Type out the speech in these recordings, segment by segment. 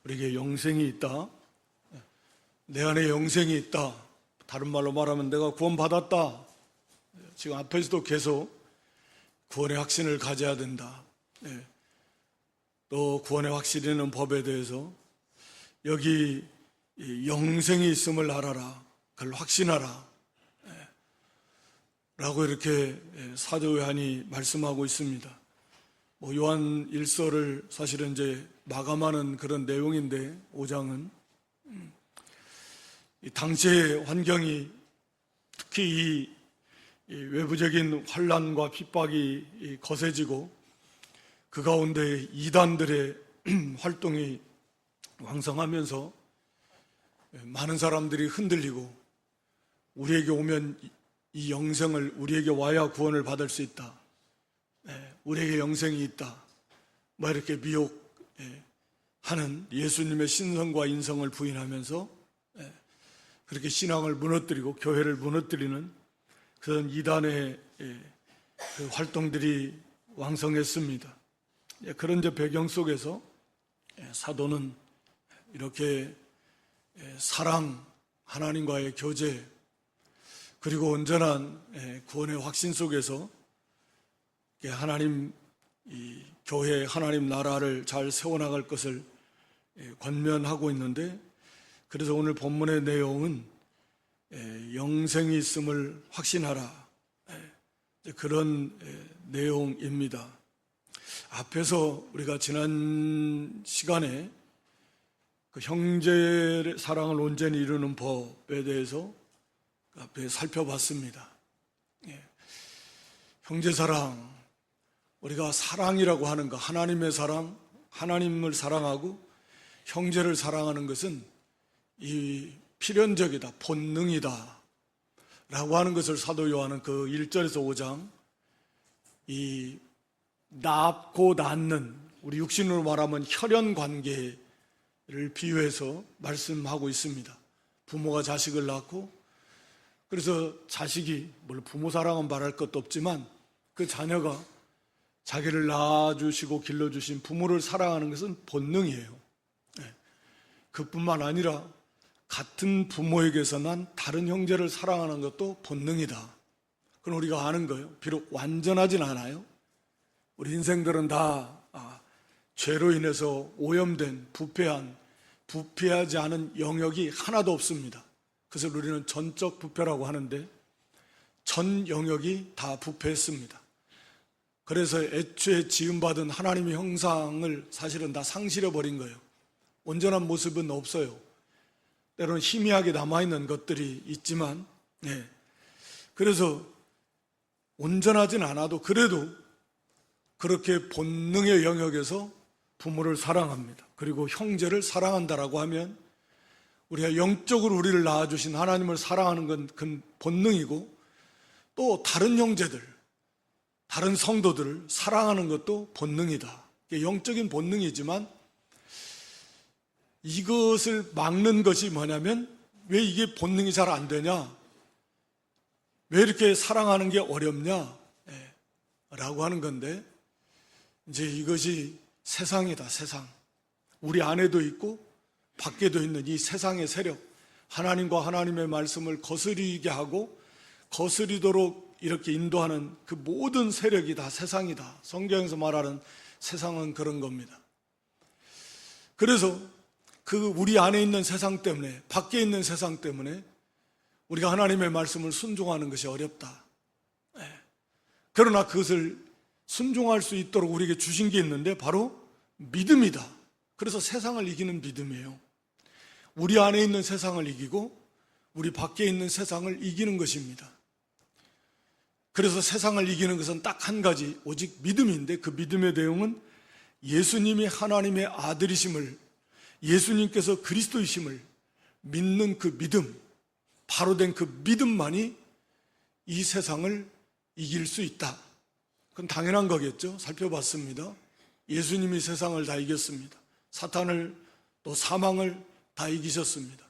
우리에게 영생이 있다. 내 안에 영생이 있다. 다른 말로 말하면 내가 구원받았다. 지금 앞에서도 계속 구원의 확신을 가져야 된다. 또 구원의 확신이 있는 법에 대해서 여기 영생이 있음을 알아라. 그걸 확신하라. 라고 이렇게 사도 요한이 말씀하고 있습니다. 요한 1서를 사실은 이제 마감하는 그런 내용인데 5장은 당시의 환경이 특히 이 외부적인 환난과 핍박이 거세지고 그 가운데 이단들의 활동이 왕성하면서 많은 사람들이 흔들리고 우리에게 오면 이 영생을 우리에게 와야 구원을 받을 수 있다. 우리에게 영생이 있다. 이렇게 미혹하는 예수님의 신성과 인성을 부인하면서 그렇게 신앙을 무너뜨리고 교회를 무너뜨리는 그런 이단의 그 활동들이 왕성했습니다. 그런 배경 속에서 사도는 이렇게 사랑, 하나님과의 교제, 그리고 온전한 구원의 확신 속에서 하나님 이 교회, 하나님 나라를 잘 세워나갈 것을 권면하고 있는데, 그래서 오늘 본문의 내용은 영생이 있음을 확신하라, 그런 내용입니다. 앞에서 우리가 지난 시간에 그 형제 사랑을 온전히 이루는 법에 대해서 앞에 살펴봤습니다. 형제 사랑, 우리가 사랑이라고 하는 것, 하나님의 사랑, 하나님을 사랑하고 형제를 사랑하는 것은 이 필연적이다, 본능이다 라고 하는 것을 사도 요한은 그 1절에서 5장 이 낳고 낳는, 우리 육신으로 말하면 혈연 관계를 비유해서 말씀하고 있습니다. 부모가 자식을 낳고, 그래서 자식이, 물론 부모 사랑은 말할 것도 없지만 그 자녀가 자기를 낳아주시고 길러주신 부모를 사랑하는 것은 본능이에요. 그뿐만 아니라 같은 부모에게서 난 다른 형제를 사랑하는 것도 본능이다. 그건 우리가 아는 거예요. 비록 완전하진 않아요. 우리 인생들은 다 죄로 인해서 오염된, 부패하지 않은 영역이 하나도 없습니다. 그래서 우리는 전적 부패라고 하는데 전 영역이 다 부패했습니다. 그래서 애초에 지음받은 하나님의 형상을 사실은 다 상실해버린 거예요. 온전한 모습은 없어요. 때로는 희미하게 남아있는 것들이 있지만, 그래서 온전하진 않아도 그래도 그렇게 본능의 영역에서 부모를 사랑합니다. 그리고 형제를 사랑한다라고 하면 우리가 영적으로 우리를 낳아주신 하나님을 사랑하는 건 그 본능이고, 또 다른 형제들, 다른 성도들을 사랑하는 것도 본능이다. 영적인 본능이지만 이것을 막는 것이 뭐냐면, 왜 이게 본능이 잘 안 되냐? 왜 이렇게 사랑하는 게 어렵냐? 라고 하는 건데, 이제 이것이 세상이다, 세상. 우리 안에도 있고 밖에도 있는 이 세상의 세력, 하나님과 하나님의 말씀을 거스리게 하고 거스리도록 이렇게 인도하는 그 모든 세력이 다 세상이다. 성경에서 말하는 세상은 그런 겁니다. 그래서 그 우리 안에 있는 세상 때문에, 밖에 있는 세상 때문에 우리가 하나님의 말씀을 순종하는 것이 어렵다. 그러나 그것을 순종할 수 있도록 우리에게 주신 게 있는데 바로 믿음이다. 그래서 세상을 이기는 믿음이에요. 우리 안에 있는 세상을 이기고 우리 밖에 있는 세상을 이기는 것입니다. 그래서 세상을 이기는 것은 딱 한 가지, 오직 믿음인데, 그 믿음의 내용은 예수님이 하나님의 아들이심을, 예수님께서 그리스도이심을 믿는 그 믿음, 바로 된 그 믿음만이 이 세상을 이길 수 있다. 그건 당연한 거겠죠. 살펴봤습니다. 예수님이 세상을 다 이겼습니다. 사탄을, 또 사망을 다 이기셨습니다.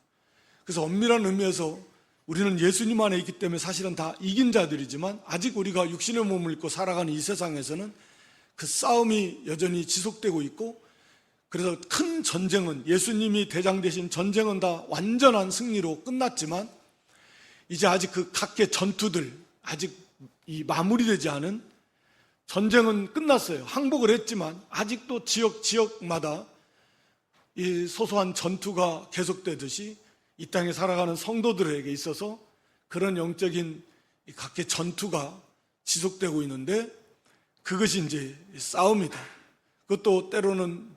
그래서 엄밀한 의미에서 우리는 예수님 안에 있기 때문에 사실은 다 이긴 자들이지만, 아직 우리가 육신의 몸을 입고 살아가는 이 세상에서는 그 싸움이 여전히 지속되고 있고, 그래서 큰 전쟁은, 예수님이 대장 되신 전쟁은 다 완전한 승리로 끝났지만 이제 아직 그 각계 전투들, 아직 이 마무리되지 않은 전쟁은 끝났어요. 항복을 했지만 아직도 지역마다 이 소소한 전투가 계속되듯이 이 땅에 살아가는 성도들에게 있어서 그런 영적인 각계 전투가 지속되고 있는데, 그것이 이제 싸움이다. 그것도 때로는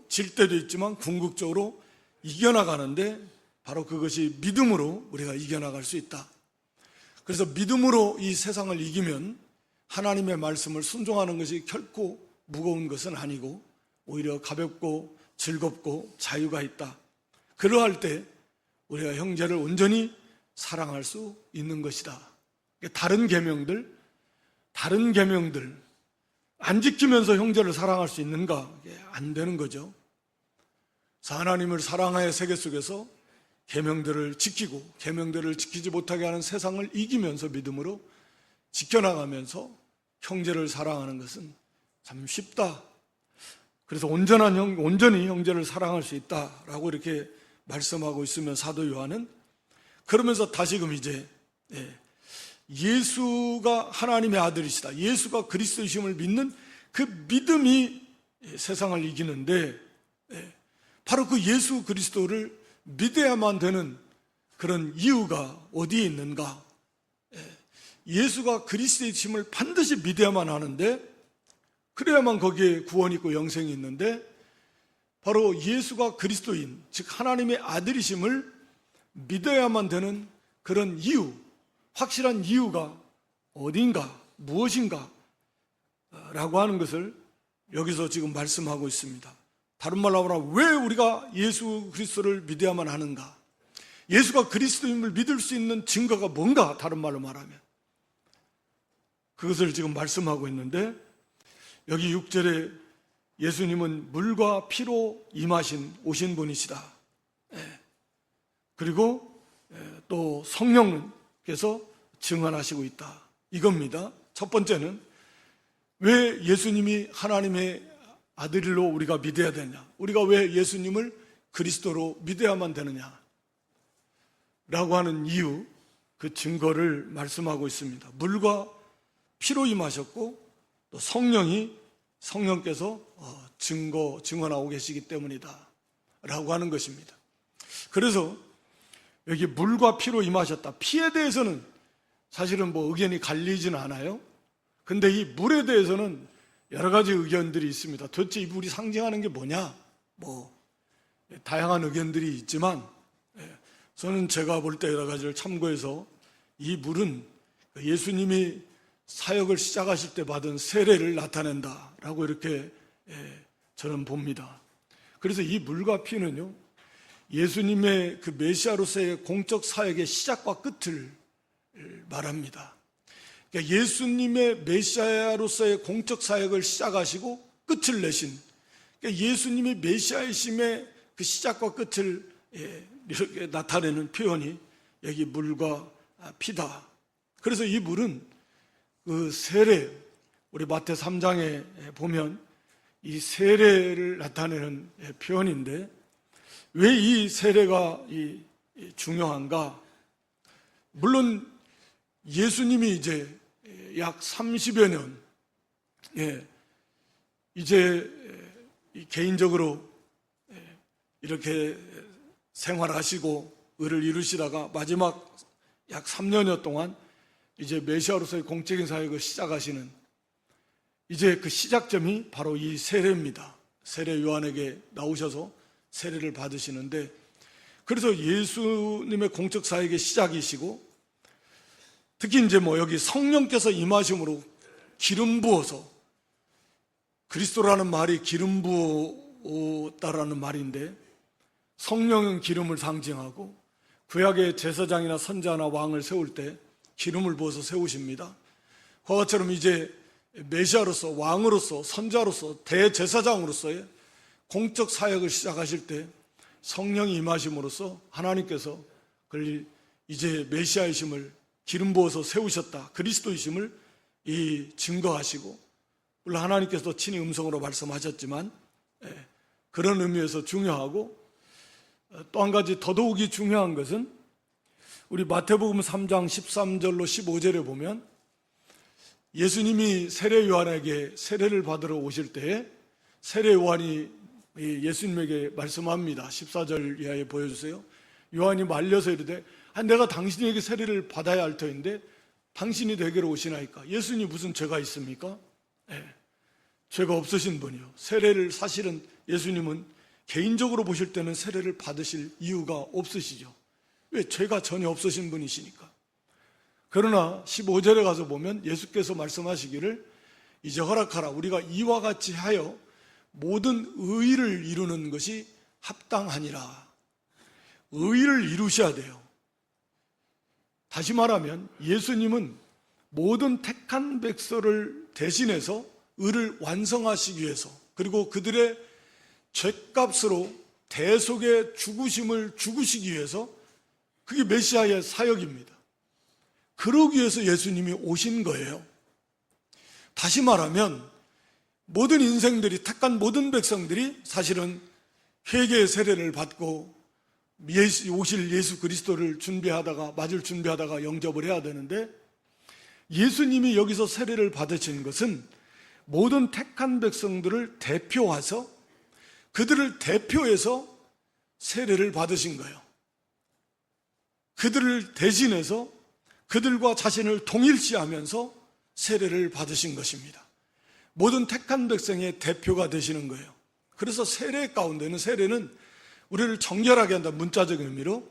질 때도 있지만 궁극적으로 이겨나가는데, 바로 그것이 믿음으로 우리가 이겨나갈 수 있다. 그래서 믿음으로 이 세상을 이기면 하나님의 말씀을 순종하는 것이 결코 무거운 것은 아니고 오히려 가볍고 즐겁고 자유가 있다. 그러할 때 우리가 형제를 온전히 사랑할 수 있는 것이다. 다른 계명들 안 지키면서 형제를 사랑할 수 있는가? 안 되는 거죠. 하나님을 사랑하여 세계 속에서 계명들을 지키고 계명들을 지키지 못하게 하는 세상을 이기면서 믿음으로 지켜나가면서 형제를 사랑하는 것은 참 쉽다. 그래서 온전히 형제를 사랑할 수 있다라고 이렇게 말씀하고 있으면 사도 요한은, 그러면서 다시금 이제 예수가 하나님의 아들이시다, 예수가 그리스도이심을 믿는 그 믿음이 세상을 이기는데, 바로 그 예수 그리스도를 믿어야만 되는 그런 이유가 어디에 있는가? 예수가 그리스도이심을 반드시 믿어야만 하는데, 그래야만 거기에 구원이 있고 영생이 있는데, 바로 예수가 그리스도인, 즉 하나님의 아들이심을 믿어야만 되는 그런 이유, 확실한 이유가 어딘가, 무엇인가 라고 하는 것을 여기서 지금 말씀하고 있습니다. 다른 말로 하면 왜 우리가 예수 그리스도를 믿어야만 하는가? 예수가 그리스도임을 믿을 수 있는 증거가 뭔가? 다른 말로 말하면 그것을 지금 말씀하고 있는데, 여기 6절에 예수님은 물과 피로 오신 분이시다. 그리고 또 성령께서 증언하시고 있다. 이겁니다. 첫 번째는 왜 예수님이 하나님의 아들로 우리가 믿어야 되냐? 우리가 왜 예수님을 그리스도로 믿어야만 되느냐? 라고 하는 이유, 그 증거를 말씀하고 있습니다. 물과 피로 임하셨고 또 성령께서 증언하고 계시기 때문이다 라고 하는 것입니다. 그래서 여기 물과 피로 임하셨다. 피에 대해서는 사실은 의견이 갈리지는 않아요. 근데 이 물에 대해서는 여러 가지 의견들이 있습니다. 도대체 이 물이 상징하는 게 뭐냐? 다양한 의견들이 있지만, 저는 제가 볼 때 여러 가지를 참고해서 이 물은 예수님이 사역을 시작하실 때 받은 세례를 나타낸다라고 이렇게 저는 봅니다. 그래서 이 물과 피는요, 예수님의 그 메시아로서의 공적 사역의 시작과 끝을 말합니다. 그러니까 예수님의 메시아로서의 공적 사역을 시작하시고 끝을 내신, 그러니까 예수님이 메시아이심의 그 시작과 끝을 이렇게 나타내는 표현이 여기 물과 피다. 그래서 이 물은 그 세례, 우리 마태 3장에 보면 이 세례를 나타내는 표현인데, 왜 이 세례가 중요한가? 물론 예수님이 이제 약 30여 년, 이제 개인적으로 이렇게 생활하시고 의를 이루시다가 마지막 약 3년여 동안 이제 메시아로서의 공적인 사역을 시작하시는, 이제 그 시작점이 바로 이 세례입니다. 세례 요한에게 나오셔서 세례를 받으시는데, 그래서 예수님의 공적 사역의 시작이시고, 특히 이제 여기 성령께서 임하심으로 기름 부어서, 그리스도라는 말이 기름 부었다라는 말인데, 성령은 기름을 상징하고 구약의 제사장이나 선자나 왕을 세울 때 기름을 부어서 세우십니다. 그와 같처럼 이제 메시아로서, 왕으로서, 선자로서, 대제사장으로서의 공적 사역을 시작하실 때 성령이 임하심으로써 하나님께서 그를 이제 메시아이심을 기름 부어서 세우셨다, 그리스도이심을 증거하시고, 물론 하나님께서 친히 음성으로 말씀하셨지만 그런 의미에서 중요하고, 또 한 가지 더더욱이 중요한 것은 우리 마태복음 3장 13절로 15절에 보면 예수님이 세례 요한에게 세례를 받으러 오실 때에 세례 요한이 예수님에게 말씀합니다. 14절 이하에 보여주세요. 요한이 말려서 이르되 내가 당신에게 세례를 받아야 할 터인데 당신이 내게로 오시나이까? 예수님이 무슨 죄가 있습니까? 죄가 없으신 분이요. 세례를 사실은 예수님은 개인적으로 보실 때는 세례를 받으실 이유가 없으시죠. 왜? 죄가 전혀 없으신 분이시니까. 그러나 15절에 가서 보면 예수께서 말씀하시기를 이제 허락하라. 우리가 이와 같이 하여 모든 의를 이루는 것이 합당하니라. 의를 이루셔야 돼요. 다시 말하면 예수님은 모든 택한 백성을 대신해서 의를 완성하시기 위해서, 그리고 그들의 죄값으로 대속의 죽으심을 죽으시기 위해서, 그게 메시아의 사역입니다. 그러기 위해서 예수님이 오신 거예요. 다시 말하면 모든 인생들이, 택한 모든 백성들이 사실은 회개의 세례를 받고 오실 예수 그리스도를 맞을 준비하다가 영접을 해야 되는데, 예수님이 여기서 세례를 받으신 것은 모든 택한 백성들을 대표해서, 그들을 대표해서 세례를 받으신 거예요. 그들을 대신해서 그들과 자신을 동일시하면서 세례를 받으신 것입니다. 모든 택한 백성의 대표가 되시는 거예요. 그래서 세례 가운데는, 세례는 우리를 정결하게 한다, 문자적인 의미로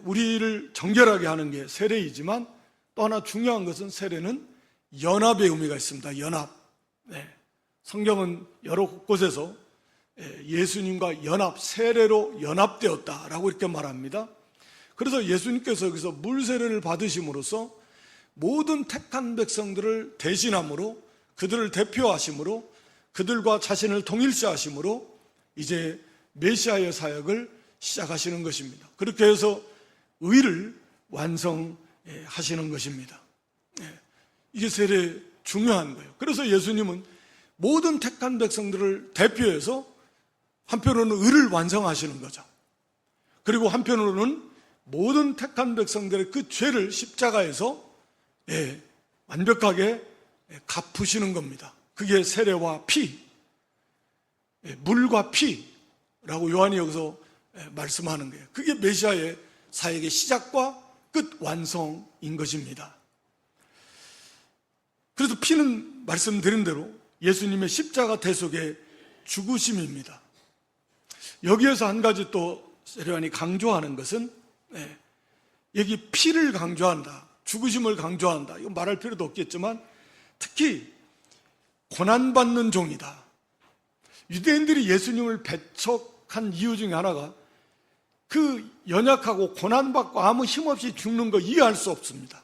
우리를 정결하게 하는 게 세례이지만, 또 하나 중요한 것은 세례는 연합의 의미가 있습니다. 연합. 성경은 여러 곳에서 예수님과 연합, 세례로 연합되었다라고 이렇게 말합니다. 그래서 예수님께서 여기서 물세례를 받으심으로써 모든 택한 백성들을 대신함으로, 그들을 대표하심으로, 그들과 자신을 동일시하심으로 이제 메시아의 사역을 시작하시는 것입니다. 그렇게 해서 의를 완성하시는 것입니다. 이게 세례 중요한 거예요. 그래서 예수님은 모든 택한 백성들을 대표해서 한편으로는 의를 완성하시는 거죠. 그리고 한편으로는 모든 택한 백성들의 그 죄를 십자가에서 완벽하게 갚으시는 겁니다. 그게 세례와 피, 물과 피라고 요한이 여기서 말씀하는 거예요. 그게 메시아의 사역의 시작과 끝, 완성인 것입니다. 그래서 피는 말씀드린 대로 예수님의 십자가 대속의 죽으심입니다. 여기에서 한 가지 또 요한이 강조하는 것은, 여기 피를 강조한다, 죽으심을 강조한다, 이건 말할 필요도 없겠지만 특히 고난받는 종이다. 유대인들이 예수님을 배척한 이유 중에 하나가 그 연약하고 고난받고 아무 힘없이 죽는 거 이해할 수 없습니다.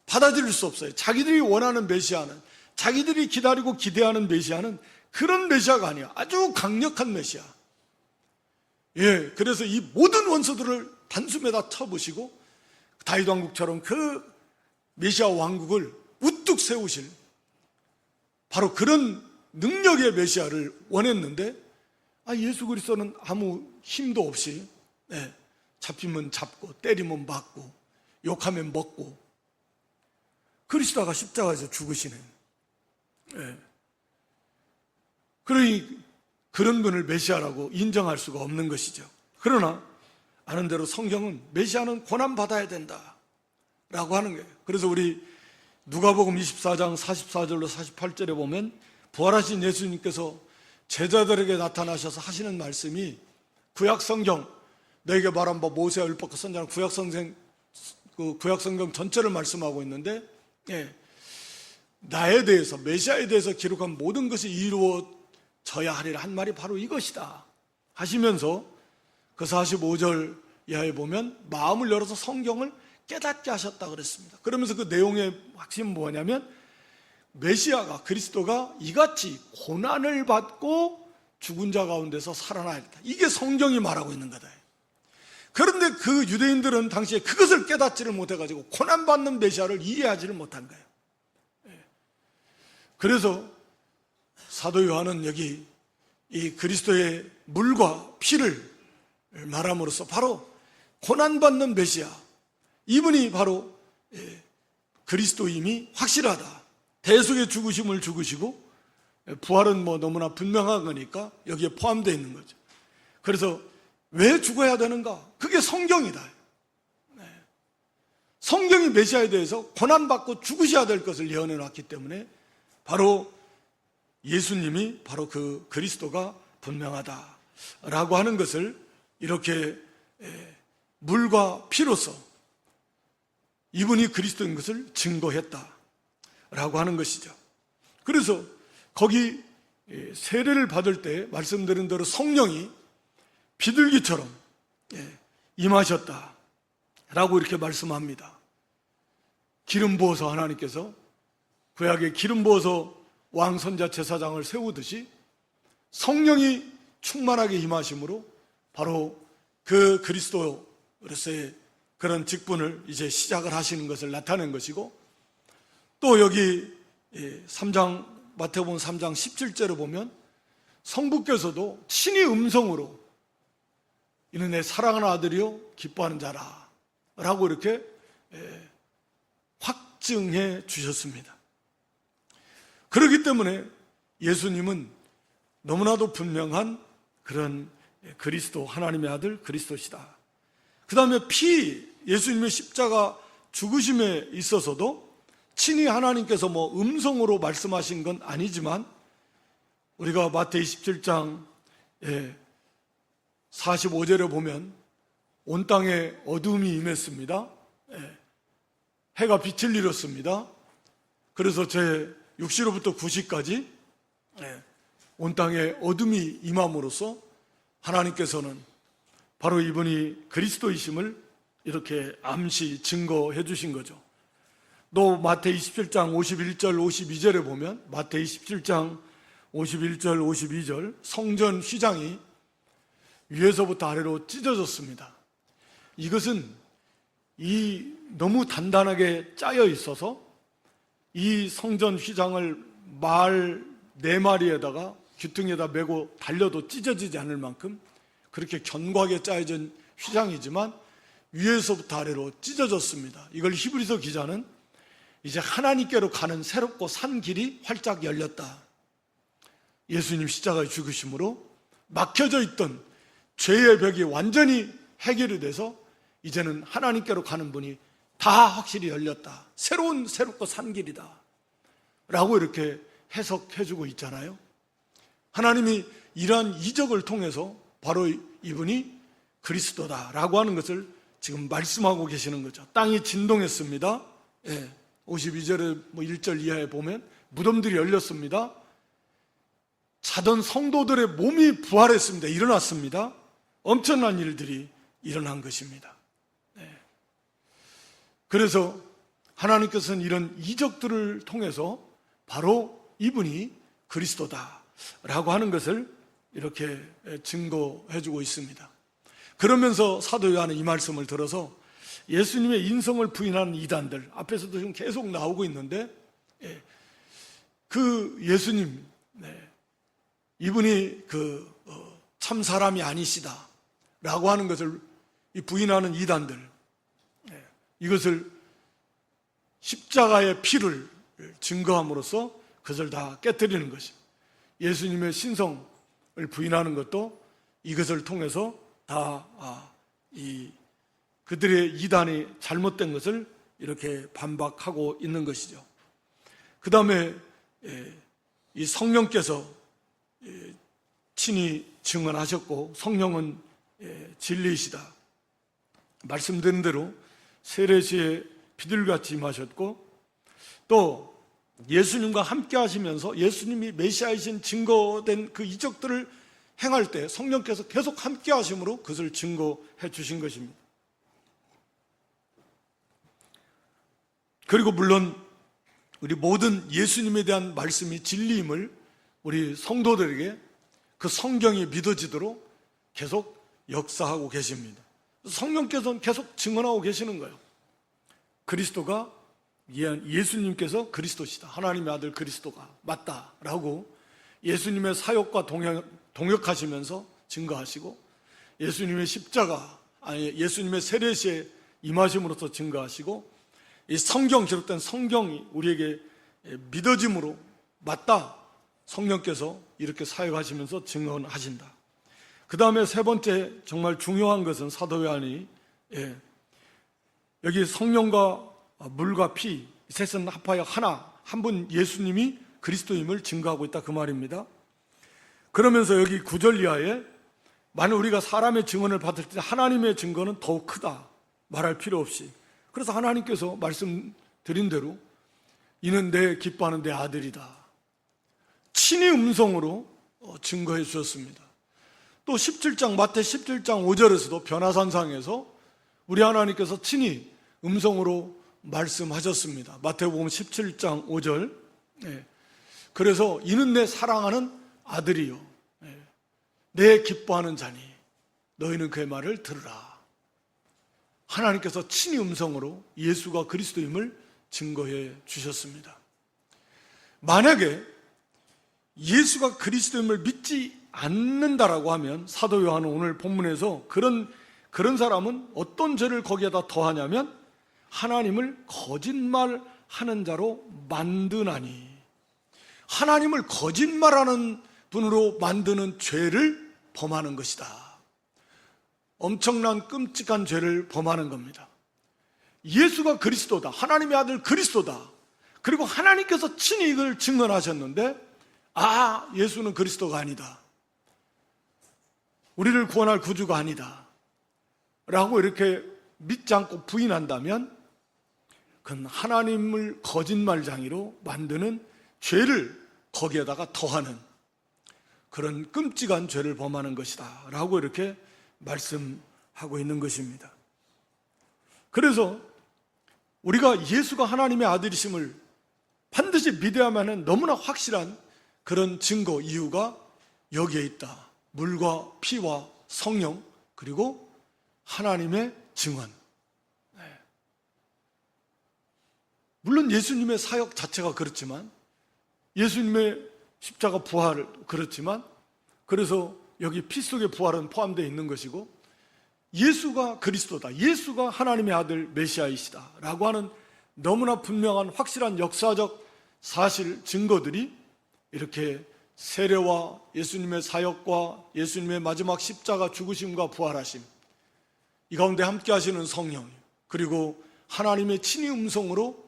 받아들일 수 없어요. 자기들이 원하는 메시아는, 자기들이 기다리고 기대하는 메시아는 그런 메시아가 아니야. 아주 강력한 메시아. 그래서 이 모든 원수들을 단숨에다 쳐부시고 다윗 왕국처럼 그 메시아 왕국을 우뚝 세우실 바로 그런 능력의 메시아를 원했는데, 예수 그리스도는 아무 힘도 없이 잡히면 잡고 때리면 맞고 욕하면 먹고 그리스도가 십자가에서 죽으시는, 그러니 그런 분을 메시아라고 인정할 수가 없는 것이죠. 그러나 아는 대로 성경은 메시아는 고난받아야 된다 라고 하는 거예요. 그래서 우리 누가복음 24장 44절로 48절에 보면 부활하신 예수님께서 제자들에게 나타나셔서 하시는 말씀이, 구약성경, 너에게 말한 바 모세와 율법과 선지자는 구약성경 전체를 말씀하고 있는데, 나에 대해서, 메시아에 대해서 기록한 모든 것이 이루어져야 하리라 한 말이 바로 이것이다 하시면서 그 45절 이하에 보면 마음을 열어서 성경을 깨닫게 하셨다 그랬습니다. 그러면서 그 내용의 핵심은 뭐냐면 메시아가, 그리스도가 이같이 고난을 받고 죽은 자 가운데서 살아나야 된다. 이게 성경이 말하고 있는 거다. 그런데 그 유대인들은 당시에 그것을 깨닫지를 못해가지고 고난받는 메시아를 이해하지를 못한 거예요. 그래서 사도 요한은 여기 이 그리스도의 물과 피를 말함으로써 바로 고난받는 메시아, 이분이 바로 그리스도임이 확실하다. 대속의 죽으심을 죽으시고 부활은 뭐 너무나 분명한 거니까 여기에 포함되어 있는 거죠. 그래서 왜 죽어야 되는가? 그게 성경이다. 성경이 메시아에 대해서 고난받고 죽으셔야 될 것을 예언해 놨기 때문에 바로 예수님이 바로 그 그리스도가 분명하다라고 하는 것을 이렇게 물과 피로서 이분이 그리스도인 것을 증거했다라고 하는 것이죠. 그래서 거기 세례를 받을 때 말씀드린 대로 성령이 비둘기처럼 임하셨다라고 이렇게 말씀합니다. 기름 부어서 하나님께서 구약에 기름 부어서 왕, 선자, 제사장을 세우듯이 성령이 충만하게 임하심으로 바로 그 그리스도로서의 그런 직분을 이제 시작을 하시는 것을 나타낸 것이고, 또 여기 3장 마태복음 3장 17절을 보면 성부께서도 친히 음성으로 이는 내 사랑하는 아들이요 기뻐하는 자라 라고 이렇게 확증해 주셨습니다. 그렇기 때문에 예수님은 너무나도 분명한 그런 그리스도, 하나님의 아들 그리스도시다. 그 다음에 예수님의 십자가 죽으심에 있어서도 친히 하나님께서 뭐 음성으로 말씀하신 건 아니지만, 우리가 마태 27장 45절에 보면 온 땅에 어둠이 임했습니다. 해가 빛을 잃었습니다. 그래서 제 6시로부터 9시까지 온 땅에 어둠이 임함으로써 하나님께서는 바로 이분이 그리스도이심을 이렇게 암시 증거해 주신 거죠. 또 마태 27장 51절 52절에 보면 마태 27장 51절 52절 성전 휘장이 위에서부터 아래로 찢어졌습니다. 이것은 너무 단단하게 짜여 있어서 이 성전 휘장을 말 4마리에다가 귀퉁이에다 메고 달려도 찢어지지 않을 만큼 그렇게 견고하게 짜여진 휘장이지만 위에서부터 아래로 찢어졌습니다. 이걸 히브리서 기자는 이제 하나님께로 가는 새롭고 산 길이 활짝 열렸다. 예수님 십자가의 죽으심으로 막혀져 있던 죄의 벽이 완전히 해결이 돼서 이제는 하나님께로 가는 분이 다 확실히 열렸다. 새롭고 산 길이다 라고 이렇게 해석해주고 있잖아요. 하나님이 이러한 이적을 통해서 바로 이분이 그리스도다라고 하는 것을 지금 말씀하고 계시는 거죠. 땅이 진동했습니다. 52절에 1절 이하에 보면 무덤들이 열렸습니다. 자던 성도들의 몸이 부활했습니다. 일어났습니다. 엄청난 일들이 일어난 것입니다. 그래서 하나님께서는 이런 이적들을 통해서 바로 이분이 그리스도다라고 하는 것을 이렇게 증거해주고 있습니다. 그러면서 사도 요한은 이 말씀을 들어서 예수님의 인성을 부인하는 이단들, 앞에서도 지금 계속 나오고 있는데, 그 예수님, 이분이 참 사람이 아니시다라고 하는 것을 부인하는 이단들, 이것을 십자가의 피를 증거함으로써 그것을 다 깨뜨리는 것입니다. 예수님의 신성을 부인하는 것도 이것을 통해서 다 그들의 이단이 잘못된 것을 이렇게 반박하고 있는 것이죠. 그 다음에 이 성령께서 친히 증언하셨고, 성령은 진리이시다. 말씀드린 대로 세례시에 비둘기같이 임하셨고, 또 예수님과 함께 하시면서 예수님이 메시아이신 증거된 그 이적들을 행할 때 성령께서 계속 함께 하심으로 그것을 증거해 주신 것입니다. 그리고 물론 우리 모든 예수님에 대한 말씀이 진리임을 우리 성도들에게 그 성경이 믿어지도록 계속 역사하고 계십니다. 성령께서는 계속 증언하고 계시는 거예요. 그리스도가, 예수님께서 그리스도시다, 하나님의 아들 그리스도가 맞다라고 예수님의 사역과 동역하시면서 증거하시고, 예수님의 십자가, 예수님의 세례시에 임하심으로써 증거하시고, 이 성경 기록된 성경이 우리에게 믿어짐으로 맞다, 성령께서 이렇게 사역하시면서 증언하신다. 그 다음에 세 번째 정말 중요한 것은 사도 요한이 여기 성령과 물과 피 셋은 합하여 하나, 한 분 예수님이 그리스도임을 증거하고 있다, 그 말입니다. 그러면서 여기 9절 이하에 만약 우리가 사람의 증언을 받을 때 하나님의 증거는 더욱 크다 말할 필요 없이, 그래서 하나님께서 말씀드린 대로 이는 내 기뻐하는 내 아들이다, 친히 음성으로 증거해 주셨습니다. 또 17장 마태 17장 5절에서도 변화산상에서 우리 하나님께서 친히 음성으로 말씀하셨습니다. 마태복음 17장 5절. 그래서 이는 내 사랑하는 아들이요, 내 기뻐하는 자니 너희는 그의 말을 들으라. 하나님께서 친히 음성으로 예수가 그리스도임을 증거해 주셨습니다. 만약에 예수가 그리스도임을 믿지 않는다라고 하면 사도 요한은 오늘 본문에서 그런 사람은 어떤 죄를 거기에다 더하냐면 하나님을 거짓말하는 자로 만드나니, 하나님을 거짓말하는 분으로 만드는 죄를 범하는 것이다. 엄청난 끔찍한 죄를 범하는 겁니다. 예수가 그리스도다, 하나님의 아들 그리스도다, 그리고 하나님께서 친히 이걸 증언하셨는데 예수는 그리스도가 아니다, 우리를 구원할 구주가 아니다 라고 이렇게 믿지 않고 부인한다면 그건 하나님을 거짓말장이로 만드는 죄를 거기에다가 더하는 그런 끔찍한 죄를 범하는 것이다 라고 이렇게 말씀하고 있는 것입니다. 그래서 우리가 예수가 하나님의 아들이심을 반드시 믿어야만 하는 너무나 확실한 그런 증거, 이유가 여기에 있다. 물과 피와 성령, 그리고 하나님의 증언. 물론 예수님의 사역 자체가 그렇지만, 예수님의 십자가 부활 그렇지만, 그래서 여기 피 속의 부활은 포함되어 있는 것이고, 예수가 그리스도다, 예수가 하나님의 아들 메시아이시다 라고 하는 너무나 분명한 확실한 역사적 사실, 증거들이 이렇게 세례와 예수님의 사역과 예수님의 마지막 십자가 죽으심과 부활하심, 이 가운데 함께 하시는 성령, 그리고 하나님의 친히 음성으로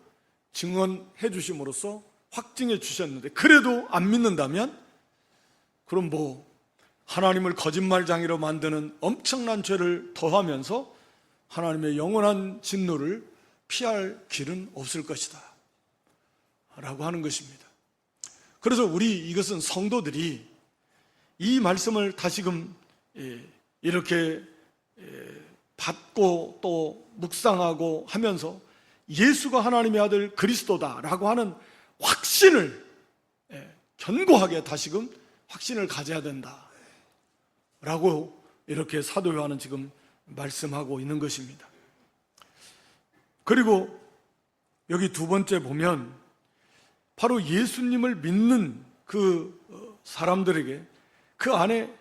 증언해 주심으로써 확증해 주셨는데, 그래도 안 믿는다면 그럼 하나님을 거짓말장이로 만드는 엄청난 죄를 더하면서 하나님의 영원한 진노를 피할 길은 없을 것이다 라고 하는 것입니다. 그래서 이것은 성도들이 이 말씀을 다시금 이렇게 받고 또 묵상하고 하면서 예수가 하나님의 아들 그리스도다라고 하는 확신을 견고하게 다시금 확신을 가져야 된다라고 이렇게 사도 요한은 지금 말씀하고 있는 것입니다. 그리고 여기 두 번째 보면 바로 예수님을 믿는 그 사람들에게 그 안에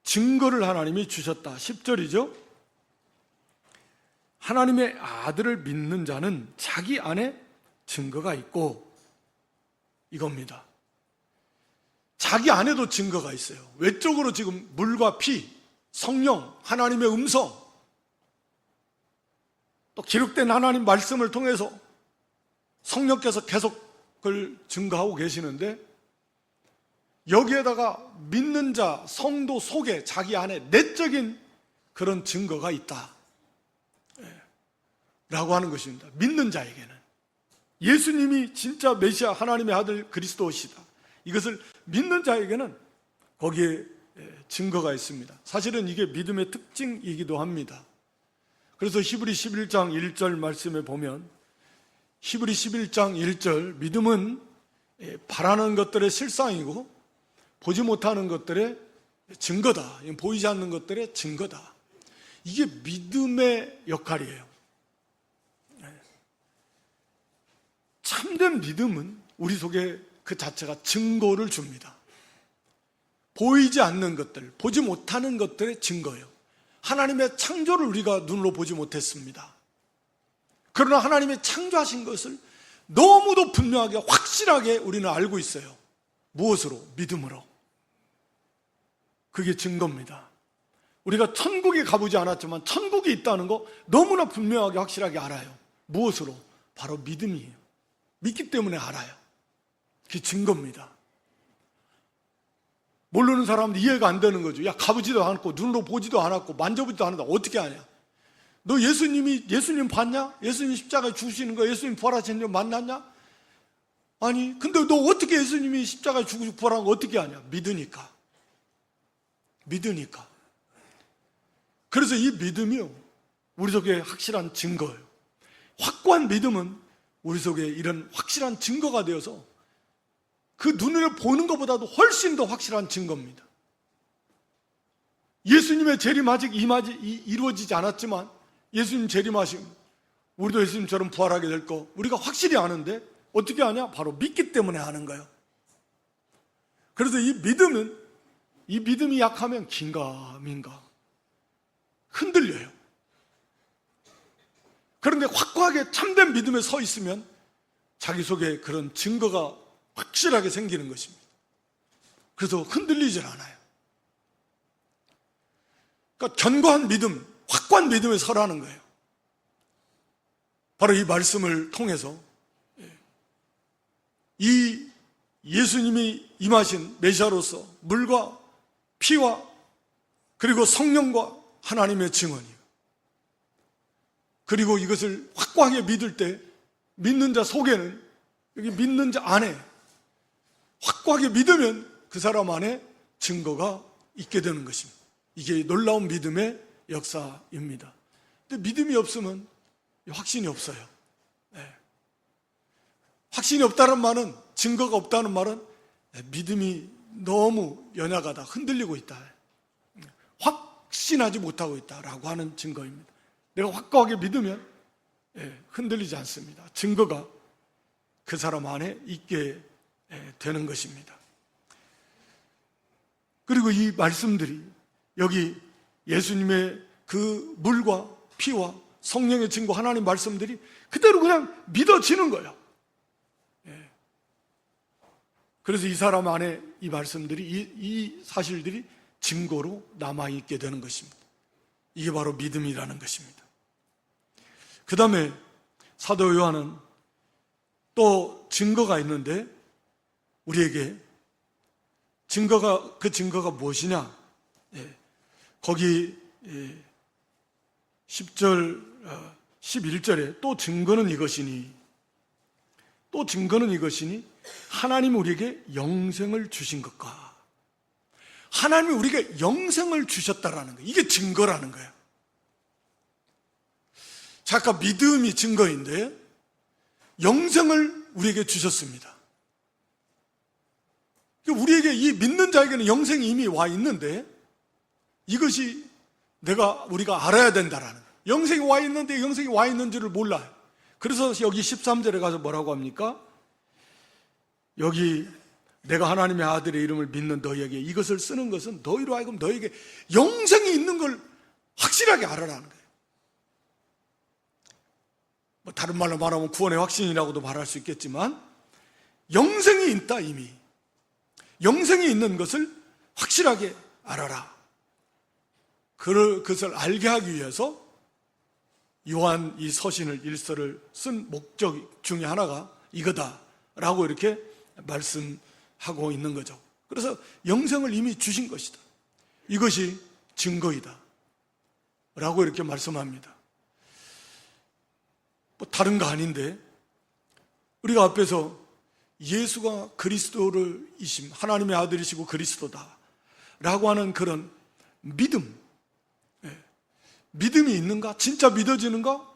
증거를 하나님이 주셨다. 10절이죠. 하나님의 아들을 믿는 자는 자기 안에 증거가 있고, 이겁니다. 자기 안에도 증거가 있어요. 외적으로 지금 물과 피, 성령, 하나님의 음성, 또 기록된 하나님 말씀을 통해서 성령께서 계속 그걸 증거하고 계시는데, 여기에다가 믿는 자, 성도 속에 자기 안에 내적인 그런 증거가 있다 라고 하는 것입니다. 믿는 자에게는 예수님이 진짜 메시아 하나님의 아들 그리스도시다, 이것을 믿는 자에게는 거기에 증거가 있습니다. 사실은 이게 믿음의 특징이기도 합니다. 그래서 히브리 11장 1절 말씀에 보면, 히브리 11장 1절, 믿음은 바라는 것들의 실상이고 보지 못하는 것들의 증거다, 보이지 않는 것들의 증거다. 이게 믿음의 역할이에요. 참된 믿음은 우리 속에 그 자체가 증거를 줍니다. 보이지 않는 것들, 보지 못하는 것들의 증거예요. 하나님의 창조를 우리가 눈으로 보지 못했습니다. 그러나 하나님의 창조하신 것을 너무도 분명하게 확실하게 우리는 알고 있어요. 무엇으로? 믿음으로. 그게 증거입니다. 우리가 천국에 가보지 않았지만 천국이 있다는 거 너무나 분명하게 확실하게 알아요. 무엇으로? 바로 믿음이에요. 믿기 때문에 알아요. 그게 증거입니다. 모르는 사람은 이해가 안 되는 거죠. 야, 가보지도 않았고 눈으로 보지도 않았고 만져보지도 않았다. 어떻게 아냐? 너 예수님 봤냐? 예수님 십자가에 죽으시는 거, 예수님 부활하신 줄 만났냐? 아니, 근데 너 어떻게 예수님이 십자가에 죽으시고 부활한 거 어떻게 아냐? 믿으니까. 믿으니까. 그래서 이 믿음이요, 우리 속에 확실한 증거예요. 확고한 믿음은 우리 속에 이런 확실한 증거가 되어서 그 눈으로 보는 것보다도 훨씬 더 확실한 증거입니다. 예수님의 재림 아직 이루어지지 않았지만 예수님 재림하심, 우리도 예수님처럼 부활하게 될 거 우리가 확실히 아는데 어떻게 아냐? 바로 믿기 때문에 아는 거예요. 그래서 이 믿음이 약하면 긴가민가 흔들려요. 그런데 확고하게 참된 믿음에 서 있으면 자기 속에 그런 증거가 확실하게 생기는 것입니다. 그래서 흔들리질 않아요. 그러니까 견고한 믿음, 확고한 믿음에 서라는 거예요. 바로 이 말씀을 통해서 이 예수님이 임하신 메시아로서 물과 피와 그리고 성령과 하나님의 증언이에요. 그리고 이것을 확고하게 믿을 때 믿는 자 속에는, 여기 믿는 자 안에 확고하게 믿으면 그 사람 안에 증거가 있게 되는 것입니다. 이게 놀라운 믿음의 역사입니다. 근데 믿음이 없으면 확신이 없어요. 네. 확신이 없다는 말은, 증거가 없다는 말은 믿음이 너무 연약하다, 흔들리고 있다, 확신하지 못하고 있다라고 하는 증거입니다. 내가 확고하게 믿으면 흔들리지 않습니다. 증거가 그 사람 안에 있게 되는 것입니다. 그리고 이 말씀들이 여기 예수님의 그 물과 피와 성령의 증거, 하나님 말씀들이 그대로 그냥 믿어지는 거예요. 그래서 이 사람 안에 이 말씀들이, 이 사실들이 증거로 남아있게 되는 것입니다. 이게 바로 믿음이라는 것입니다. 그 다음에 사도 요한은 또 증거가 있는데, 우리에게 그 증거가 무엇이냐? 거기 10절, 11절에 또 증거는 이것이니 하나님이 우리에게 영생을 주신 것과, 하나님이 우리에게 영생을 주셨다라는 거예요. 이게 증거라는 거예요. 자, 아까 믿음이 증거인데 영생을 우리에게 주셨습니다. 우리에게, 이 믿는 자에게는 영생이 이미 와 있는데 이것이 우리가 알아야 된다라는 거예요. 영생이 와 있는데 영생이 와 있는 줄을 몰라요. 그래서 여기 13절에 가서 뭐라고 합니까? 여기 내가 하나님의 아들의 이름을 믿는 너희에게 이것을 쓰는 것은 너희로 하여금 너희에게 영생이 있는 걸 확실하게 알아라는 거예요. 뭐 다른 말로 말하면 구원의 확신이라고도 말할 수 있겠지만, 영생이 있다. 이미 영생이 있는 것을 확실하게 알아라. 그것을 알게 하기 위해서 요한 이 서신을, 일서를 쓴 목적 중에 하나가 이거다라고 이렇게 말씀하고 있는 거죠. 그래서 영생을 이미 주신 것이다, 이것이 증거이다 라고 이렇게 말씀합니다. 뭐 다른 거 아닌데, 우리가 앞에서 예수가 그리스도이심, 하나님의 아들이시고 그리스도다 라고 하는 그런 믿음이 있는가? 진짜 믿어지는가?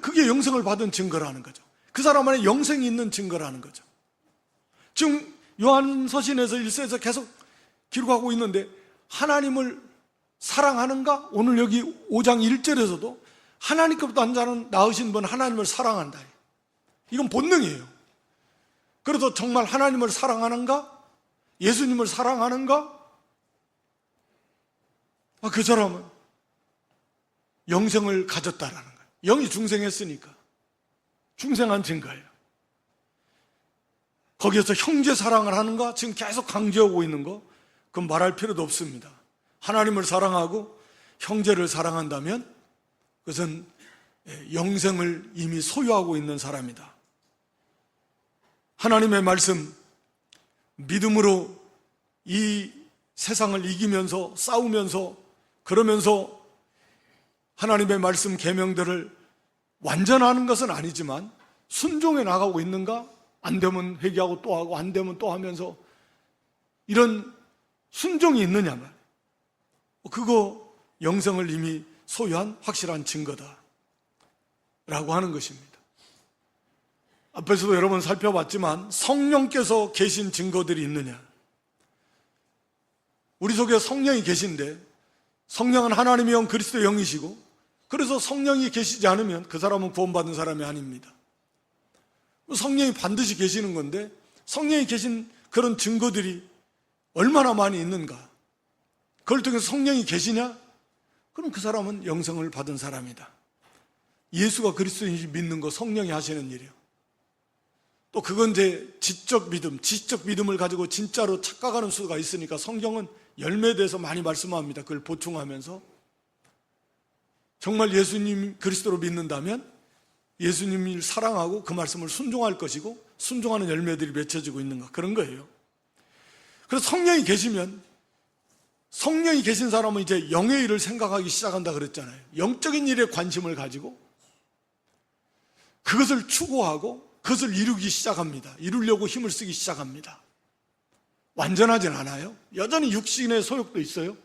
그게 영생을 받은 증거라는 거죠. 그 사람 안에 영생이 있는 증거라는 거죠. 지금 요한서신에서 1서에서 계속 기록하고 있는데, 하나님을 사랑하는가? 오늘 여기 5장 1절에서도 하나님께부터 한 자는 낳으신 분 하나님을 사랑한다. 이건 본능이에요. 그래서 정말 하나님을 사랑하는가? 예수님을 사랑하는가? 그 사람은 영생을 가졌다라는 거예요. 영이 중생했으니까. 중생한 증거예요. 거기에서 형제 사랑을 하는가? 지금 계속 강조하고 있는 거, 그건 말할 필요도 없습니다. 하나님을 사랑하고 형제를 사랑한다면 그것은 영생을 이미 소유하고 있는 사람이다. 하나님의 말씀, 믿음으로 이 세상을 이기면서 싸우면서 그러면서 하나님의 말씀 계명들을 완전하는 것은 아니지만 순종해 나가고 있는가? 안 되면 회개하고 또 하고 안 되면 또 하면서 이런 순종이 있느냐 말이에요. 그거 영생을 이미 소유한 확실한 증거다 라고 하는 것입니다. 앞에서도 여러 번 살펴봤지만 성령께서 계신 증거들이 있느냐? 우리 속에 성령이 계신데 성령은 하나님의 영 그리스도의 영이시고, 그래서 성령이 계시지 않으면 그 사람은 구원받은 사람이 아닙니다. 성령이 반드시 계시는 건데 성령이 계신 그런 증거들이 얼마나 많이 있는가? 그걸 통해서 성령이 계시냐? 그럼 그 사람은 영생을 받은 사람이다. 예수가 그리스도인지 믿는 거 성령이 하시는 일이에요. 또 그건 이제 지적 믿음을 가지고 진짜로 착각하는 수가 있으니까 성경은 열매에 대해서 많이 말씀합니다. 그걸 보충하면서 정말 예수님 그리스도로 믿는다면 예수님을 사랑하고 그 말씀을 순종할 것이고 순종하는 열매들이 맺혀지고 있는가, 그런 거예요. 그래서 성령이 계시면, 성령이 계신 사람은 이제 영의 일을 생각하기 시작한다 그랬잖아요. 영적인 일에 관심을 가지고 그것을 추구하고 그것을 이루기 시작합니다. 이루려고 힘을 쓰기 시작합니다. 완전하진 않아요. 여전히 육신의 소욕도 있어요.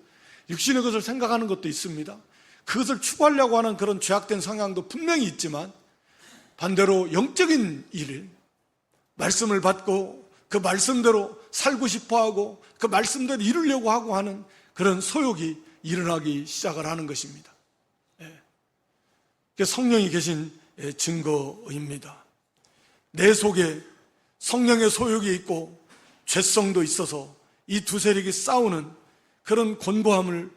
육신의 것을 생각하는 것도 있습니다. 그것을 추구하려고 하는 그런 죄악된 성향도 분명히 있지만 반대로 영적인 일을, 말씀을 받고 그 말씀대로 살고 싶어하고 그 말씀대로 이루려고 하고 하는 그런 소욕이 일어나기 시작을 하는 것입니다. 그게 성령이 계신 증거입니다. 내 속에 성령의 소욕이 있고 죄성도 있어서 이 두 세력이 싸우는 그런 곤고함을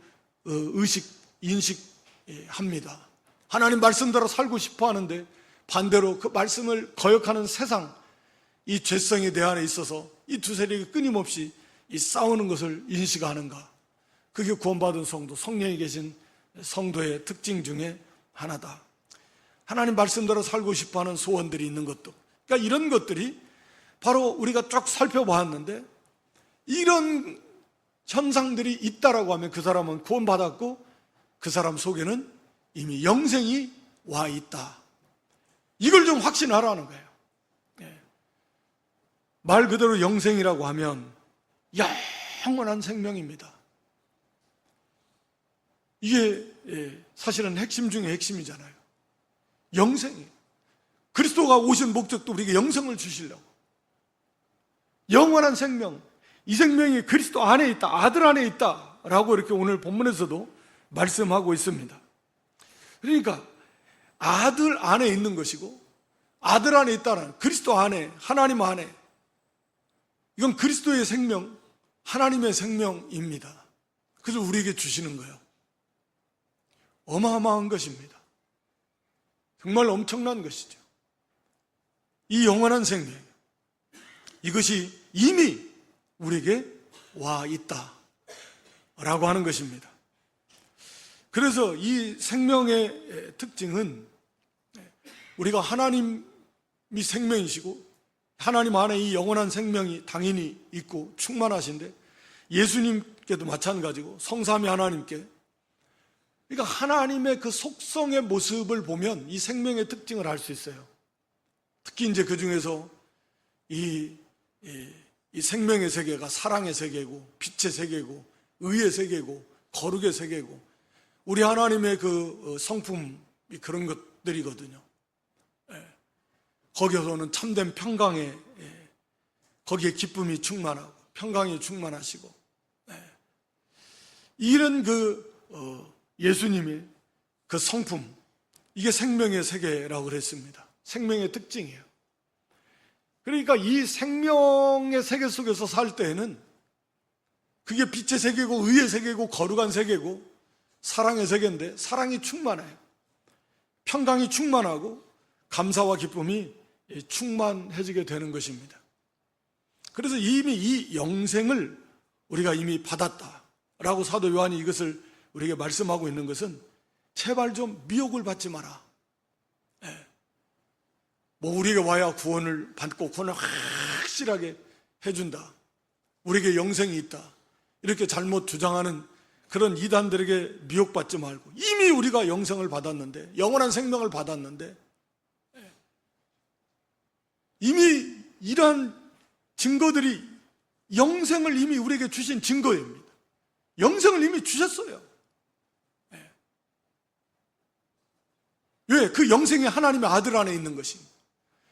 인식합니다. 하나님 말씀대로 살고 싶어 하는데 반대로 그 말씀을 거역하는 세상, 이 죄성이 내 안에 있어서 이 두 세력이 끊임없이 이 싸우는 것을 인식하는가? 그게 구원받은 성도, 성령이 계신 성도의 특징 중에 하나다. 하나님 말씀대로 살고 싶어하는 소원들이 있는 것도, 그러니까 이런 것들이 바로 우리가 쭉 살펴보았는데 이런 현상들이 있다라고 하면 그 사람은 구원받았고 그 사람 속에는 이미 영생이 와 있다. 이걸 좀 확신하라는 거예요. 말 그대로 영생이라고 하면 영원한 생명입니다. 이게 사실은 핵심 중에 핵심이잖아요. 영생이. 그리스도가 오신 목적도 우리에게 영생을 주시려고. 영원한 생명, 이 생명이 그리스도 안에 있다, 아들 안에 있다 라고 이렇게 오늘 본문에서도 말씀하고 있습니다. 그러니까 아들 안에 있는 것이고, 아들 안에 있다는 그리스도 안에, 하나님 안에, 이건 그리스도의 생명, 하나님의 생명입니다. 그래서 우리에게 주시는 거예요. 어마어마한 것입니다. 정말 엄청난 것이죠. 이 영원한 생명, 이것이 이미 우리에게 와 있다 라고 하는 것입니다. 그래서 이 생명의 특징은 우리가 하나님이 생명이시고 하나님 안에 이 영원한 생명이 당연히 있고 충만하신데, 예수님께도 마찬가지고 성삼위 하나님께, 그러니까 하나님의 그 속성의 모습을 보면 이 생명의 특징을 알 수 있어요. 특히 이제 그 중에서 이 생명의 세계가 사랑의 세계고 빛의 세계고 의의 세계고 거룩의 세계고 우리 하나님의 그 성품이 그런 것들이거든요. 거기에서는 참된 평강에, 거기에 기쁨이 충만하고 평강이 충만하시고, 이런 예수님의 그 성품, 이게 생명의 세계라고 그랬습니다. 생명의 특징이에요. 그러니까 이 생명의 세계 속에서 살 때에는 그게 빛의 세계고 의의 세계고 거룩한 세계고 사랑의 세계인데, 사랑이 충만해요. 평강이 충만하고 감사와 기쁨이 충만해지게 되는 것입니다. 그래서 이미 이 영생을 우리가 이미 받았다라고 사도 요한이 이것을 우리에게 말씀하고 있는 것은, 제발 좀 미혹을 받지 마라. 뭐 우리에게 와야 구원을 받고 구원을 확실하게 해준다, 우리에게 영생이 있다, 이렇게 잘못 주장하는 그런 이단들에게 미혹받지 말고, 이미 우리가 영생을 받았는데, 영원한 생명을 받았는데, 이미 이러한 증거들이 영생을 이미 우리에게 주신 증거입니다. 영생을 이미 주셨어요. 왜? 그 영생이 하나님의 아들 안에 있는 것입니다.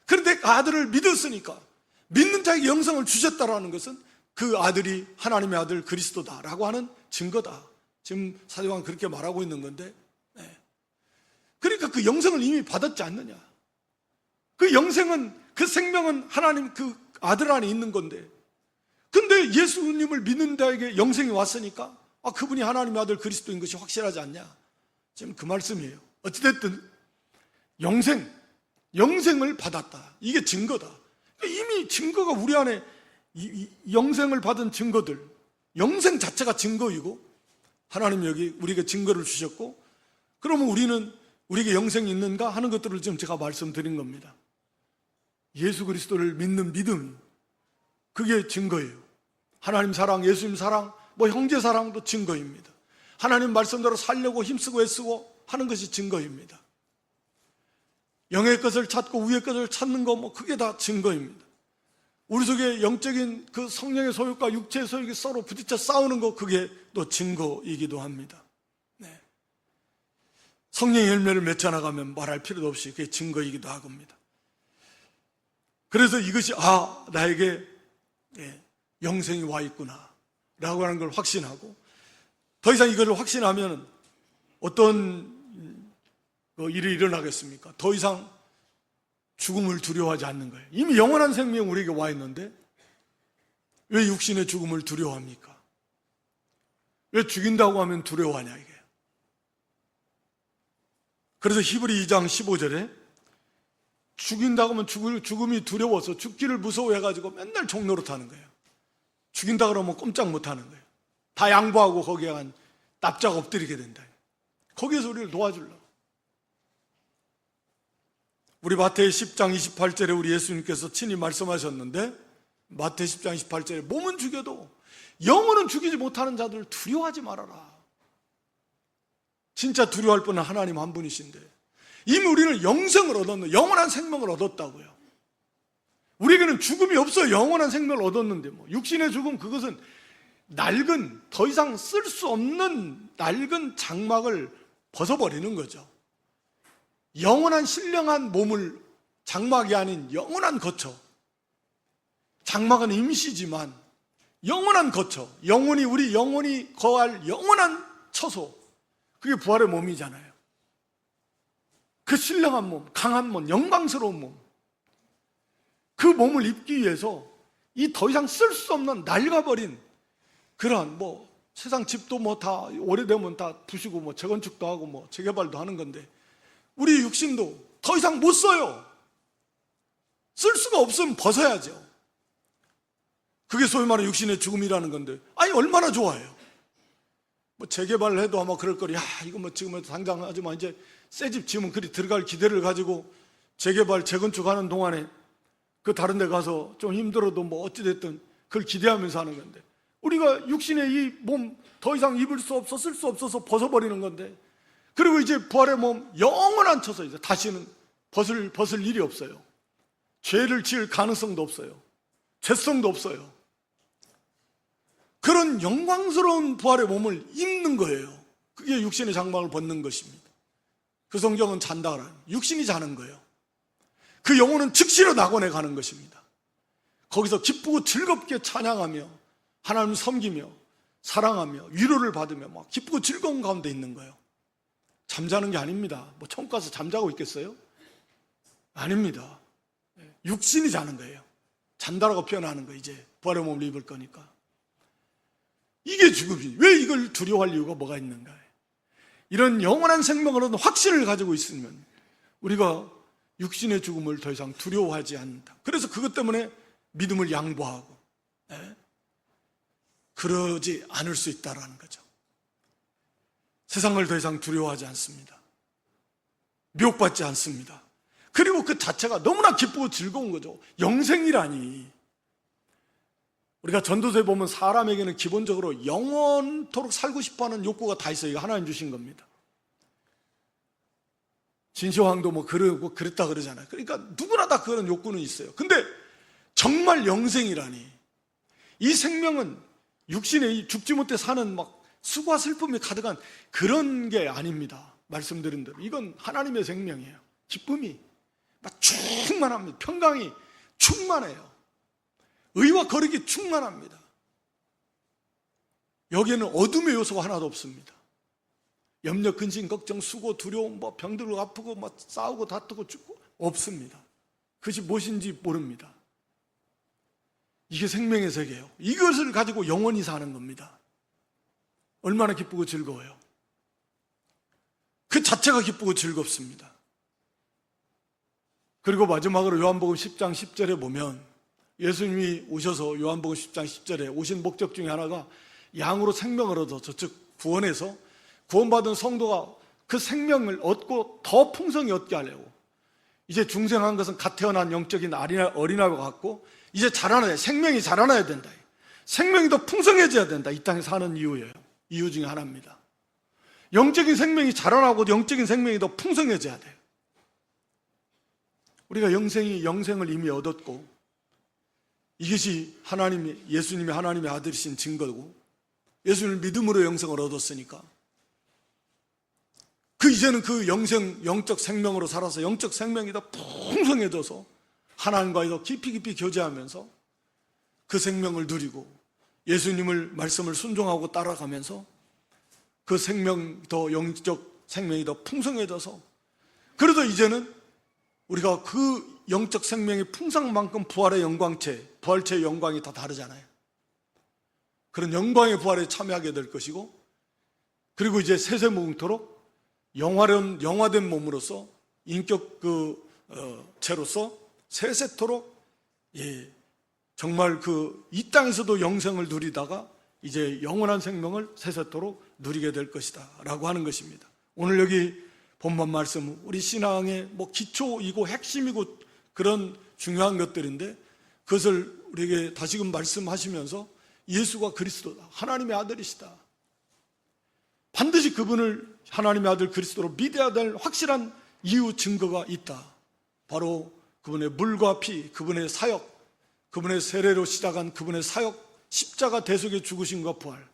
그런데 아들을 믿었으니까, 믿는 자에게 영생을 주셨다라는 것은 그 아들이 하나님의 아들 그리스도다라고 하는 증거다. 지금 사도요한은 그렇게 말하고 있는 건데, 그러니까 그 영생을 이미 받았지 않느냐. 그 영생은, 그 생명은 하나님 그 아들 안에 있는 건데, 근데 예수님을 믿는 자에게 영생이 왔으니까 그분이 하나님의 아들 그리스도인 것이 확실하지 않냐. 지금 그 말씀이에요. 어찌됐든 영생을 받았다, 이게 증거다. 이미 증거가 우리 안에, 영생을 받은 증거들, 영생 자체가 증거이고, 하나님이 여기 우리에게 증거를 주셨고, 그러면 우리는 우리에게 영생이 있는가 하는 것들을 지금 제가 말씀드린 겁니다. 예수 그리스도를 믿는 믿음, 그게 증거예요. 하나님 사랑, 예수님 사랑, 뭐 형제 사랑도 증거입니다. 하나님 말씀대로 살려고 힘쓰고 애쓰고 하는 것이 증거입니다. 영의 것을 찾고 위의 것을 찾는 거, 뭐 그게 다 증거입니다. 우리 속에 영적인 그 성령의 소욕과 육체의 소욕이 서로 부딪혀 싸우는 거, 그게 또 증거이기도 합니다. 성령의 열매를 맺혀나가면 말할 필요도 없이 그게 증거이기도 하겁니다. 그래서 이것이 나에게 영생이 와 있구나 라고 하는 걸 확신하고, 더 이상 이걸 확신하면 어떤 일이 일어나겠습니까? 더 이상 죽음을 두려워하지 않는 거예요. 이미 영원한 생명이 우리에게 와 있는데 왜 육신의 죽음을 두려워합니까? 왜 죽인다고 하면 두려워하냐, 이게. 그래서 히브리 2장 15절에 죽인다고 하면 죽음이 두려워서 죽기를 무서워해가지고 맨날 종노릇 하는 거예요. 죽인다 그러면 꼼짝 못 하는 거예요. 다 양보하고 거기에 한 납작 엎드리게 된다. 거기에서 우리를 도와주려고. 우리 마태의 10장 28절에 우리 예수님께서 친히 말씀하셨는데, 마태 10장 28절에 몸은 죽여도 영혼은 죽이지 못하는 자들을 두려워하지 말아라. 진짜 두려워할 분은 하나님 한 분이신데, 이미 우리는 영생을 얻었는, 영원한 생명을 얻었다고요. 우리에게는 죽음이 없어요. 영원한 생명을 얻었는데, 육신의 죽음, 그것은 낡은, 더 이상 쓸 수 없는 낡은 장막을 벗어버리는 거죠. 영원한 신령한 몸을, 장막이 아닌 영원한 거처, 장막은 임시지만 영원한 거처, 우리 영혼이 거할 영원한 처소, 그게 부활의 몸이잖아요. 그 신령한 몸, 강한 몸, 영광스러운 몸, 그 몸을 입기 위해서 이 더 이상 쓸 수 없는 낡아버린 그러한, 세상 집도 다 오래되면 다 부시고 재건축도 하고 재개발도 하는 건데, 우리 육신도 더 이상 못 써요. 쓸 수가 없으면 벗어야죠. 그게 소위 말하는 육신의 죽음이라는 건데, 얼마나 좋아요. 재개발을 해도 아마 그럴 거리, 이거 지금 당장 하지만 이제 새 집 지으면 그리 들어갈 기대를 가지고 재개발, 재건축하는 동안에 그 다른 데 가서 좀 힘들어도 어찌됐든 그걸 기대하면서 하는 건데, 우리가 육신의 이 몸 더 이상 입을 수 없어, 쓸 수 없어서 벗어버리는 건데, 그리고 이제 부활의 몸 영원한 처소, 이제 다시는 벗을 일이 없어요. 죄를 지을 가능성도 없어요. 죄성도 없어요. 그런 영광스러운 부활의 몸을 입는 거예요. 그게 육신의 장막을 벗는 것입니다. 그 성경은 잔다 그래요. 육신이 자는 거예요. 그 영혼은 즉시로 낙원에 가는 것입니다. 거기서 기쁘고 즐겁게 찬양하며 하나님을 섬기며 사랑하며 위로를 받으며 기쁘고 즐거운 가운데 있는 거예요. 잠자는 게 아닙니다. 천국 가서 잠자고 있겠어요? 아닙니다. 육신이 자는 거예요. 잔다라고 표현하는 거예요. 이제 부활의 몸을 입을 거니까. 이게 죽음이. 왜 이걸 두려워할 이유가 뭐가 있는가? 이런 영원한 생명을 얻는 확신을 가지고 있으면 우리가 육신의 죽음을 더 이상 두려워하지 않는다. 그래서 그것 때문에 믿음을 양보하고 그러지 않을 수 있다는 거죠. 세상을 더 이상 두려워하지 않습니다. 미혹받지 않습니다. 그리고 그 자체가 너무나 기쁘고 즐거운 거죠. 영생이라니. 우리가 전도서에 보면 사람에게는 기본적으로 영원토록 살고 싶어하는 욕구가 다 있어요. 이거 하나님 주신 겁니다. 진시황도 뭐 그러고 그랬다 그러잖아요. 그러니까 누구나 다 그런 욕구는 있어요. 근데 정말 영생이라니. 이 생명은 육신에 죽지 못해 사는 막 수고와 슬픔이 가득한 그런 게 아닙니다. 말씀드린 대로 이건 하나님의 생명이에요. 기쁨이 막 충만합니다. 평강이 충만해요. 의와 거룩이 충만합니다. 여기에는 어둠의 요소가 하나도 없습니다. 염려, 근심, 걱정, 수고, 두려움, 뭐 병들고 아프고 막 싸우고 다투고 죽고 없습니다. 그것이 무엇인지 모릅니다. 이게 생명의 세계예요. 이것을 가지고 영원히 사는 겁니다. 얼마나 기쁘고 즐거워요. 그 자체가 기쁘고 즐겁습니다. 그리고 마지막으로 요한복음 10장 10절에 보면 예수님이 오셔서 요한복음 10장 10절에 오신 목적 중에 하나가 양으로 생명을 얻어서 즉 구원해서 구원받은 성도가 그 생명을 얻고 더 풍성히 얻게 하려고 이제 중생한 것은 갓 태어난 영적인 어린아이와 같고 이제 자라나야 생명이 자라나야 된다. 생명이 더 풍성해져야 된다. 이 땅에 사는 이유예요. 이유 중에 하나입니다. 영적인 생명이 자라나고 영적인 생명이 더 풍성해져야 돼요. 우리가 영생을 이미 얻었고 이것이 예수님이 하나님의 아들이신 증거고 예수님을 믿음으로 영생을 얻었으니까 이제는 그 영적 생명으로 살아서 영적 생명이 더 풍성해져서 하나님과의 더 깊이 교제하면서 그 생명을 누리고 예수님을 말씀을 순종하고 따라가면서 그 영적 생명이 더 풍성해져서 그래도 이제는 우리가 그 영적 생명의 풍성만큼 부활의 영광체, 부활체의 영광이 다 다르잖아요. 그런 영광의 부활에 참여하게 될 것이고 그리고 이제 세세무궁토록 영화된 몸으로서 인격 체로서 세세토록 정말 이 땅에서도 영생을 누리다가 이제 영원한 생명을 세세토록 누리게 될 것이다 라고 하는 것입니다. 오늘 여기 본문 말씀은 우리 신앙의 기초이고 핵심이고 그런 중요한 것들인데 그것을 우리에게 다시금 말씀하시면서 예수가 그리스도다. 하나님의 아들이시다. 반드시 그분을 하나님의 아들 그리스도로 믿어야 될 확실한 이유 증거가 있다. 바로 그분의 물과 피, 그분의 사역, 그분의 세례로 시작한 그분의 사역, 십자가 대속의 죽으심과 부활,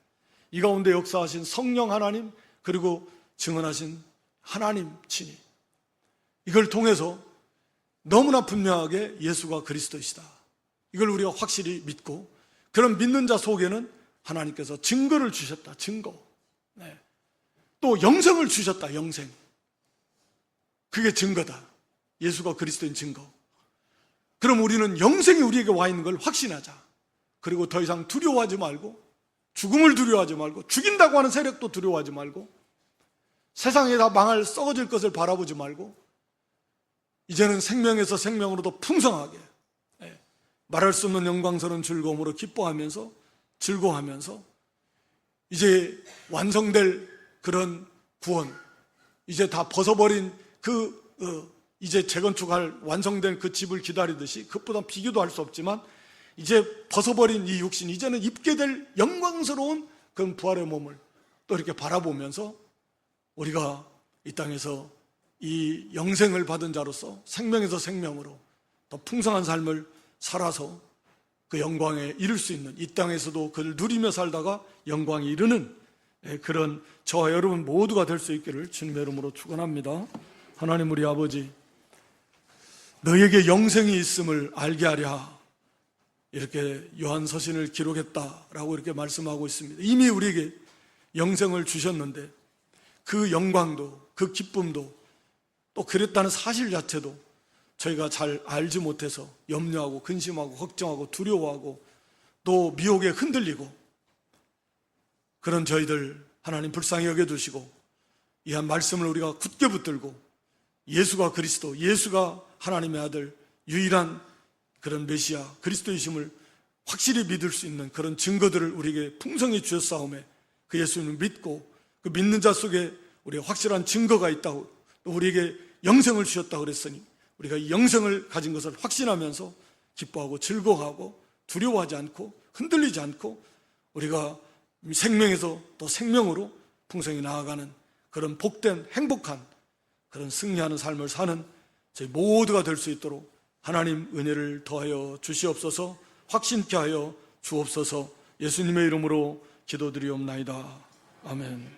이 가운데 역사하신 성령 하나님 그리고 증언하신 하나님 친히 이걸 통해서 너무나 분명하게 예수가 그리스도이시다. 이걸 우리가 확실히 믿고 그런 믿는 자 속에는 하나님께서 증거를 주셨다. 증거. 또 영생을 주셨다. 영생. 그게 증거다. 예수가 그리스도인 증거. 그럼 우리는 영생이 우리에게 와 있는 걸 확신하자. 그리고 더 이상 두려워하지 말고 죽음을 두려워하지 말고 죽인다고 하는 세력도 두려워하지 말고 세상에 다 망할 썩어질 것을 바라보지 말고 이제는 생명에서 생명으로 더 풍성하게 말할 수 없는 영광스러운 즐거움으로 기뻐하면서 즐거워하면서 이제 완성될 그런 구원, 이제 다 벗어버린 이제 재건축할 완성된 그 집을 기다리듯이 그것보다 비교도 할 수 없지만 이제 벗어버린 이 육신, 이제는 입게 될 영광스러운 그런 부활의 몸을 또 이렇게 바라보면서 우리가 이 땅에서 이 영생을 받은 자로서 생명에서 생명으로 더 풍성한 삶을 살아서 그 영광에 이를 수 있는, 이 땅에서도 그를 누리며 살다가 영광에 이르는 그런 저와 여러분 모두가 될 수 있기를 주님의 이름으로 축원합니다. 하나님 우리 아버지, 너에게 영생이 있음을 알게 하랴, 이렇게 요한 서신을 기록했다라고 이렇게 말씀하고 있습니다. 이미 우리에게 영생을 주셨는데 그 영광도 그 기쁨도 또 그랬다는 사실 자체도 저희가 잘 알지 못해서 염려하고 근심하고 걱정하고 두려워하고 또 미혹에 흔들리고 그런 저희들 하나님 불쌍히 여겨주시고 이 한 말씀을 우리가 굳게 붙들고 예수가 그리스도, 예수가 하나님의 아들, 유일한 그런 메시아 그리스도이심을 확실히 믿을 수 있는 그런 증거들을 우리에게 풍성히 주셨사오매 그 예수님을 믿고 그 믿는 자 속에 우리가 확실한 증거가 있다고 또 우리에게 영생을 주셨다고 그랬으니 우리가 이 영생을 가진 것을 확신하면서 기뻐하고 즐거워하고 두려워하지 않고 흔들리지 않고 우리가 생명에서 또 생명으로 풍성히 나아가는 그런 복된 행복한 그런 승리하는 삶을 사는 저희 모두가 될 수 있도록 하나님 은혜를 더하여 주시옵소서. 확신케 하여 주옵소서. 예수님의 이름으로 기도드리옵나이다. 아멘.